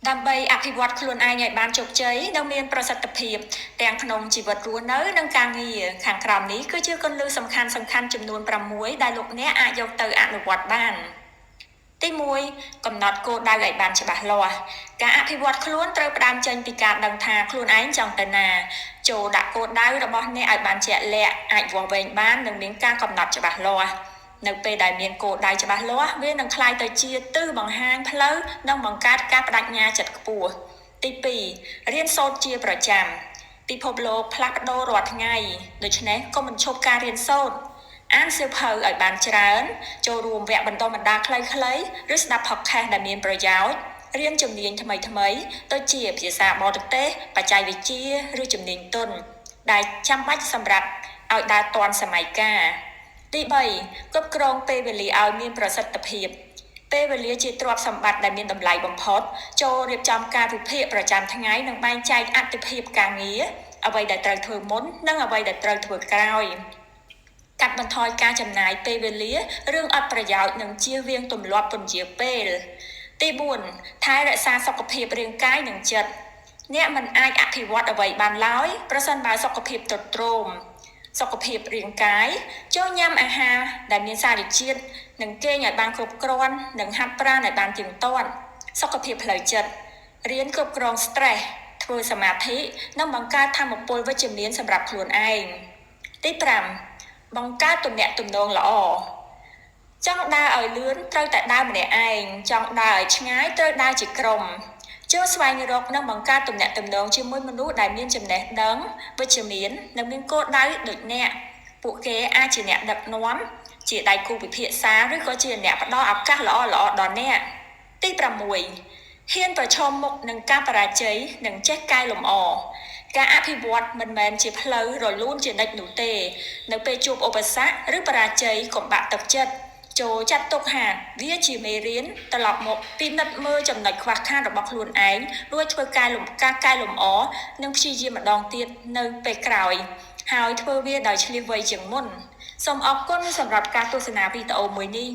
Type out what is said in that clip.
ដើម្បីអភិវឌ្ឍខ្លួនឯងឲ្យបានជោគជ័យនិងមានប្រសិទ្ធភាពទាំងក្នុងជីវិតរស់នៅនិងការងារខាងក្រោមនេះគឺជាគន្លឹះសំខាន់ចំនួន6ដែលលោកអ្នកអាចយកទៅអនុវត្តបានទី1កំណត់គោលដៅឲ្យបានច្បាស់លាស់ការអភិវឌ្ឍខ្លួនត្រូវផ្ដើមចេញពីការដឹងថាខ្លួនឯងចង់ទៅណាចូលដាក់គោលដៅរបស់អ្នកឲ្យបានជាក់លាក់អាចវាស់វែងបាននិងមានការកំណត់ច្បាស់លាស់នៅពេលដែលមានគោលដៅច្បាស់លាស់វានឹងក្លាយទៅជាទិសបង្ហាញផ្លូវនិងបង្កើតការបដិញ្ញាចិត្តខ្ពស់ទី2រៀនសូត្រជាប្រចាំពិភពលោកផ្លាស់ប្ដូររាល់ថ្ងៃដូច្នេះកុំបញ្ឈប់ការរៀនសូត្រអានសៀវភៅឲ្យបានច្រើនចូលរួមវគ្គបណ្ដុះបណ្ដាលខ្លីៗឬស្ដាប់ podcast ដែលមានប្រយោជន៍រៀនជំនាញថ្មីៗដូចជាភាសាបរទេសបច្ចេកវិទ្យាឬជំនាញទន់ដែលចាំបាច់សម្រាប់ឲ្យដើរទាន់សម័យកាលទី3គ្រប់គ្រងពេលវេលាឲ្យមានប្រសិទ្ធភាពពេលវេលាជាទ្រព្យសម្បត្តិដែលមានតម្លៃបំផុតចូលរៀបចំកាលវិភាគប្រចាំថ្ងៃនិងបែងចែកអតិភិបការងារអ្វីដែលត្រូវធ្វើមុននិងអ្វីដែលត្រូវធ្វើក្រោយកាត់បន្ថយការចំណាយពេលវេលារឿងអត់ប្រយោជន៍និងជៀសវាងទម្លាប់ពន្យាពេលទី4ថែរក្សាសុខភាពរាងកាយនិងចិត្តអ្នកមិនអាចអភិវឌ្ឍអ្វីបានឡើយប្រសិនបើសុខភាពទ្រុឌទ្រោមសុខភាពរាងកាយចូលញ៉ាំអាហារដែលមានសារជាតិនិងគេងឲ្យបានគ្រប់គ្រាន់និងហាត់ប្រាណឲ្យបានទៀងទាត់សុខភាពផ្លូវចិត្តរៀនគ្រប់គ្រង stress ធ្វើសមាធិនិងបង្កើតថាមពលវិជ្ជមានសម្រាប់ខ្លួនឯងទី5បង្កើតទំនាក់ទំនងល្អចង់ដើរឲ្យលឿនត្រូវតែដើរម្នាក់ឯងចង់ដើរឲ្យឆ្ងាយត្រូវដើរជាក្រុមចូលស្វែងរកនិងបង្កើតទំនាក់ទំនងជាមួយមនុស្សដែលមានចំណេះដឹងវិជ្ជមាននិងមានគោលដៅដូចអ្នកពួកគេអាចជាអ្នកដឹកនាំជាដៃគូពិភាក្សាឬក៏ជាអ្នកផ្ដល់ឱកាសល្អៗដល់អ្នកទី6ហ៊ានប្រឈមមុខនឹងការបរាជ័យនិងចេះកែលម្អការអភិវឌ្ឍមិនមែនជាផ្លូវរលូនជានិច្ចនោះទេនៅពេលជួបឧបសគ្គឬបរាជ័យកុំបាក់ទឹកចិត្តចូលចាត់ទុកថាវាជាមេរៀនត្រឡប់មកពិនិត្យមើលចំណុចខ្វះខាតរបស់ខ្លួនឯងរួចធ្វើការកែលម្អនិងព្យាយាមម្ដងទៀតនៅពេលក្រោយហើយធ្វើវាដោយឆ្លៀសវៃជាងមុនសូមអរគុណសម្រាប់ការទស្សនាវីដេអូមួយនេះ